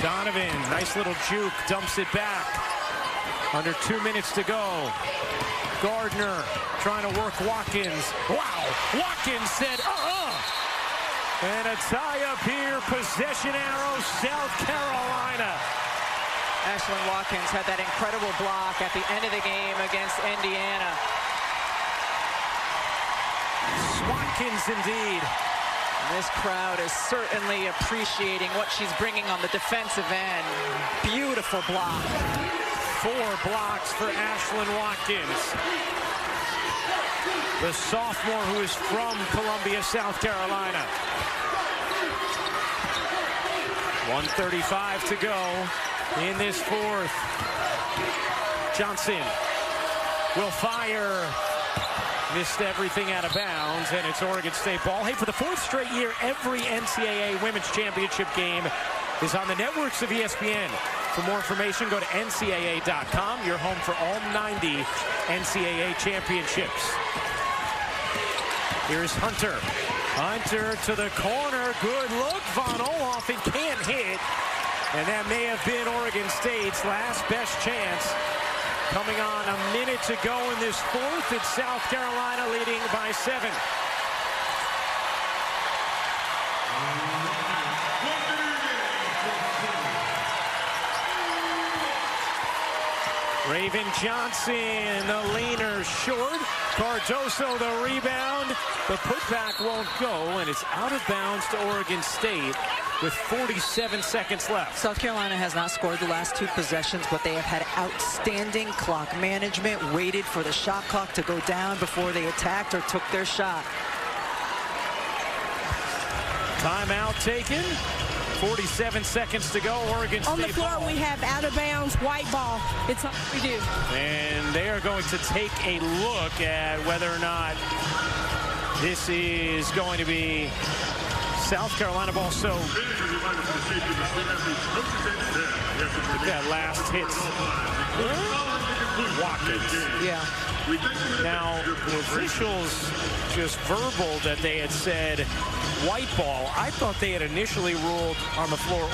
Donovan, nice little juke, dumps it back. Under 2 minutes to go. Gardner trying to work Watkins. Wow, Watkins said, And a tie-up here, possession arrow, South Carolina. Ashlyn Watkins had that incredible block at the end of the game against Indiana. Watkins indeed. This crowd is certainly appreciating what she's bringing on the defensive end. Beautiful block. 4 blocks for Ashlyn Watkins, the sophomore who is from Columbia, South Carolina. 1:35 to go in this fourth. Johnson will fire. Missed everything out of bounds, and it's Oregon State ball. Hey, for the 4th straight year, every NCAA Women's Championship game is on the networks of ESPN. For more information, go to NCAA.com, your home for all 90 NCAA championships. Here's Hunter. Hunter to the corner. Good look. Von Olhoffen can't hit. And that may have been Oregon State's last best chance. Coming on a minute to go in this fourth. It's South Carolina leading by 7. Raven Johnson, the leaner, short. Cardoso, the rebound. The putback won't go, and it's out of bounds to Oregon State with 47 seconds left. South Carolina has not scored the last 2 possessions, but they have had outstanding clock management, waited for the shot clock to go down before they attacked or took their shot. Timeout taken. 47 seconds to go. Oregon State on the floor, ball. we have out of bounds, white ball. It's all we do. And they are going to take a look at whether or not this is going to be South Carolina ball. So that last hit, Watkins. Yeah. Now, the officials just verbal that they had said white ball. I thought they had initially ruled on the floor.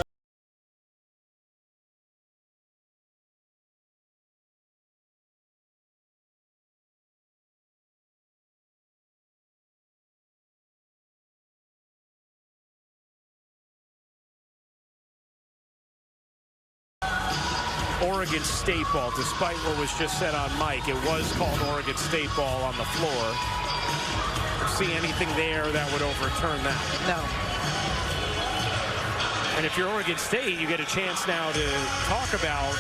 Oregon State ball, despite what was just said on mic. It was called Oregon State ball on the floor. See anything there that would overturn that? No. And if you're Oregon State, you get a chance now to talk about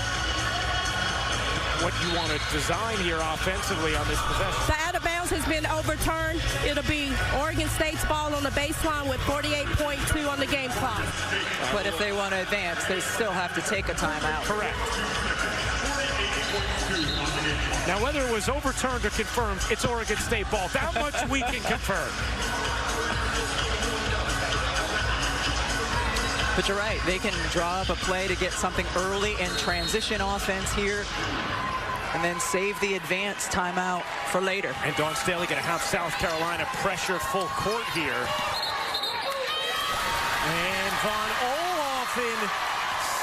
what you want to design here offensively on this possession. The out of bounds has been overturned. It'll be Oregon State's ball on the baseline with 48.2 on the game clock. But if they want to advance, they still have to take a timeout. Correct. Now, whether it was overturned or confirmed, it's Oregon State ball. That much we can confirm. But you're right. They can draw up a play to get something early in transition offense here, and then save the advance timeout for later. And Dawn Staley going to have South Carolina pressure full court here. And Von Olhoffen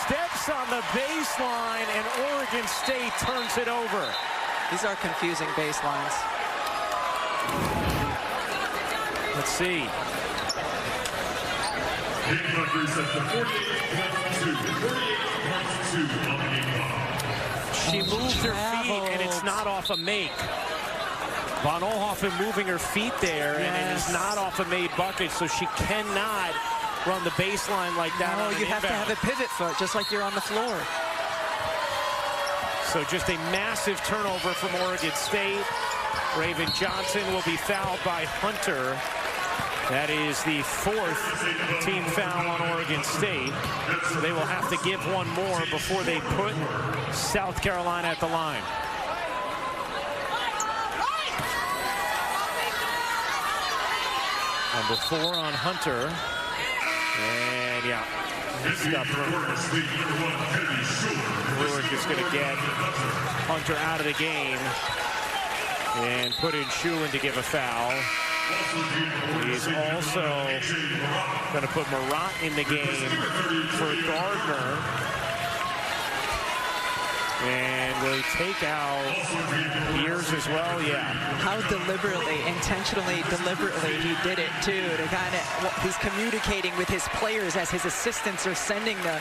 steps on the baseline, and Oregon State turns it over. These are confusing baselines. Let's see. She moved her feet, and it's not off a make. Von Olhoffen moving her feet there, and it is not off a made bucket, so she cannot run the baseline like that. No, you have to have a pivot foot, just like you're on the floor. So just a massive turnover from Oregon State. Raven Johnson will be fouled by Hunter. That is the 4th team foul on Oregon State. So they will have to give one more before they put South Carolina at the line. Number 4 on Hunter. And yeah, Brewer just going to get Hunter out of the game and put in Schulen to give a foul. He's also going to put Marat in the game for Gardner. And will he take out Beers as well? Yeah. How deliberately, intentionally, deliberately he did it, too. To kind of, he's communicating with his players as his assistants are sending the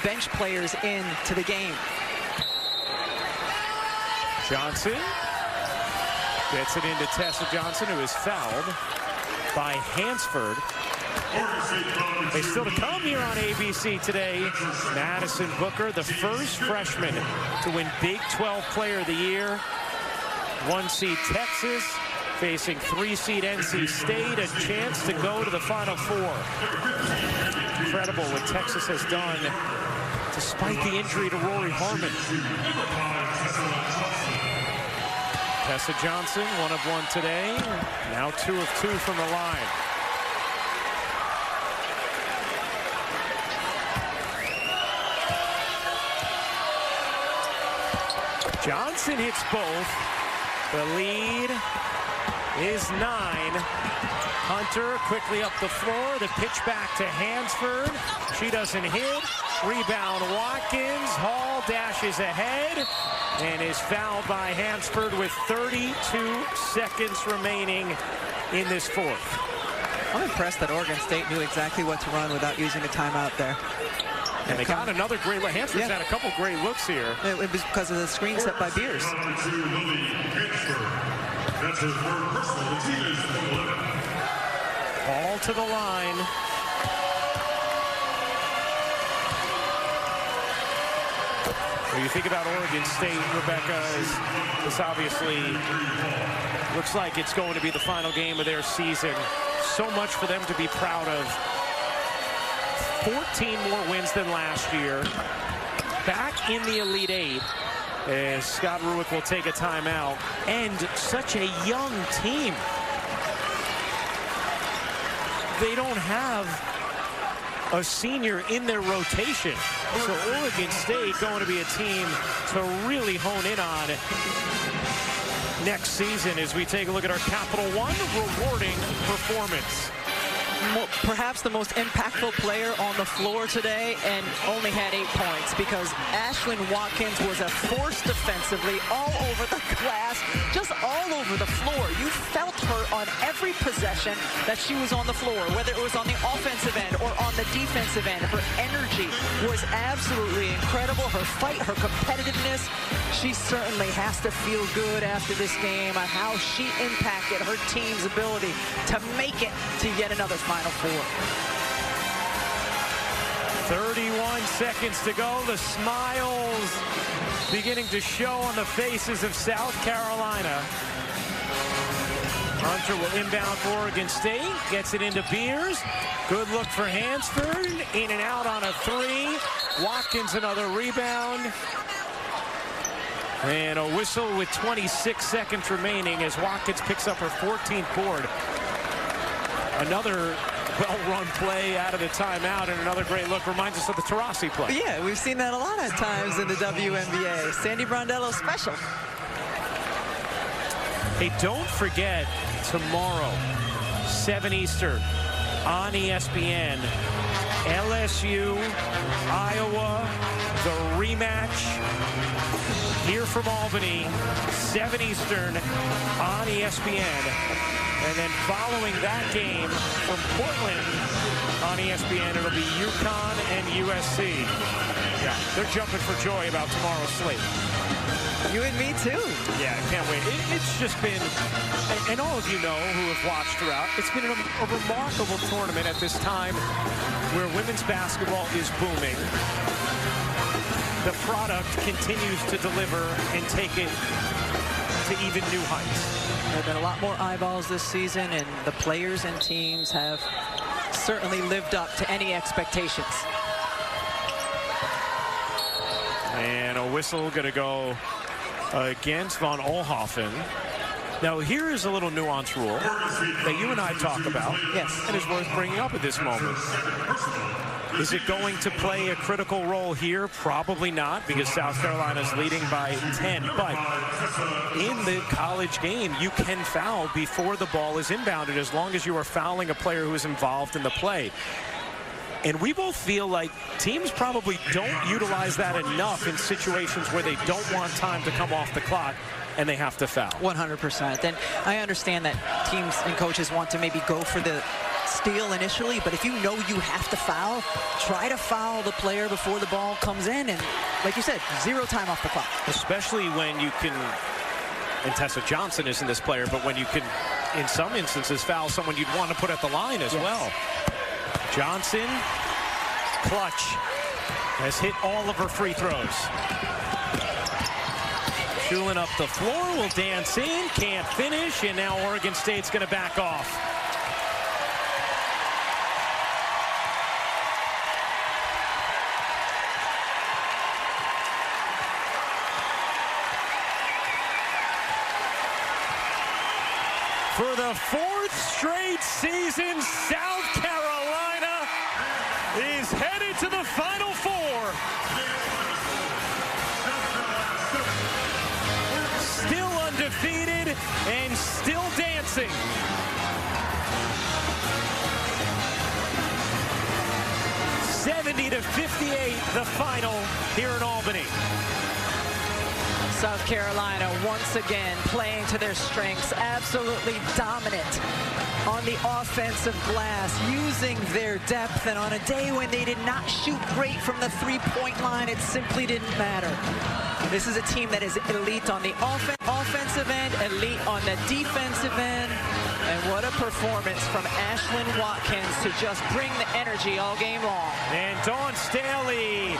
bench players in to the game. Johnson gets it into Tessa Johnson, who is fouled by Hansford. They still to come here on ABC today. Madison Booker, the first freshman to win Big 12 Player of the Year. 1 seed Texas facing 3 seed NC State, a chance to go to the Final Four. Incredible what Texas has done despite the injury to Rory Harmon. Tessa Johnson, 1 of 1 today. Now 2 of 2 from the line. Johnson hits both. The lead is 9. Hunter quickly up the floor. The pitch back to Hansford. She doesn't hit. Rebound Watkins. Hall dashes ahead and is fouled by Hansford with 32 seconds remaining in this fourth. I'm impressed that Oregon State knew exactly what to run without using a timeout there. And they got another great look. Hansford's had a couple great looks here. It was because of the screen set by Beers. Ball to the line. When you think about Oregon State, Rebecca, this obviously looks like it's going to be the final game of their season. So much for them to be proud of. 14 more wins than last year. Back in the Elite Eight. As Scott Rueck will take a timeout. And such a young team. They don't have a senior in their rotation. So Oregon State going to be a team to really hone in on next season as we take a look at our Capital One rewarding performance. Perhaps the most impactful player on the floor today, and only had 8 points because Ashlyn Watkins was a force defensively all over the glass, just all over the floor. You felt her on every possession that she was on the floor, whether it was on the offensive end or on the defensive end. Her energy was absolutely incredible. Her fight, her competitiveness. She certainly has to feel good after this game on how she impacted her team's ability to make it to yet another Final Four. 31 seconds to go. The smiles beginning to show on the faces of South Carolina. Hunter will inbound for Oregon State. Gets it into Beers. Good look for Hansford. In and out on a 3. Watkins another rebound. And a whistle with 26 seconds remaining as Watkins picks up her 14th board. Another well-run play out of the timeout, and another great look. Reminds us of the Taurasi play. Yeah, we've seen that a lot of times in the WNBA. Sandy Brondello special. Hey, don't forget tomorrow, 7 Eastern on ESPN, LSU, Iowa, the rematch here from Albany, 7 Eastern on ESPN. And then following that game from Portland on ESPN, it'll be UConn and USC. Yeah, they're jumping for joy about tomorrow's slate. You and me too. Yeah, I can't wait. It's just been, and all of you know who have watched throughout, it's been a remarkable tournament at this time where women's basketball is booming. The product continues to deliver and take it to even new heights. There have been a lot more eyeballs this season, and the players and teams have certainly lived up to any expectations. And a whistle going to go against Von Oelhoffen. Now, here is a little nuance rule that you and I talk about. Yes. And is worth bringing up at this moment. Is it going to play a critical role here? Probably not, because South Carolina's leading by 10. But in the college game, you can foul before the ball is inbounded as long as you are fouling a player who is involved in the play. And we both feel like teams probably don't utilize that enough in situations where they don't want time to come off the clock and they have to foul. 100%. And I understand that teams and coaches want to maybe go for the steal initially, but if you know you have to foul, try to foul the player before the ball comes in, and like you said, 0 time off the clock. Especially when you can, and Tessa Johnson isn't this player, but when you can, in some instances, foul someone you'd want to put at the line as well. Johnson, clutch, has hit all of her free throws. Shulin up the floor, will dance in, can't finish, and now Oregon State's going to back off. For the 4th straight season, South Carolina is headed to the Final Four. Still undefeated and still dancing. (70-58) the final here in Albany. South Carolina once again playing to their strengths, absolutely dominant on the offensive glass, using their depth, and on a day when they did not shoot great from the three-point line, it simply didn't matter. This is a team that is elite on the offensive end, elite on the defensive end, and what a performance from Ashlyn Watkins to just bring the energy all game long. And Dawn Staley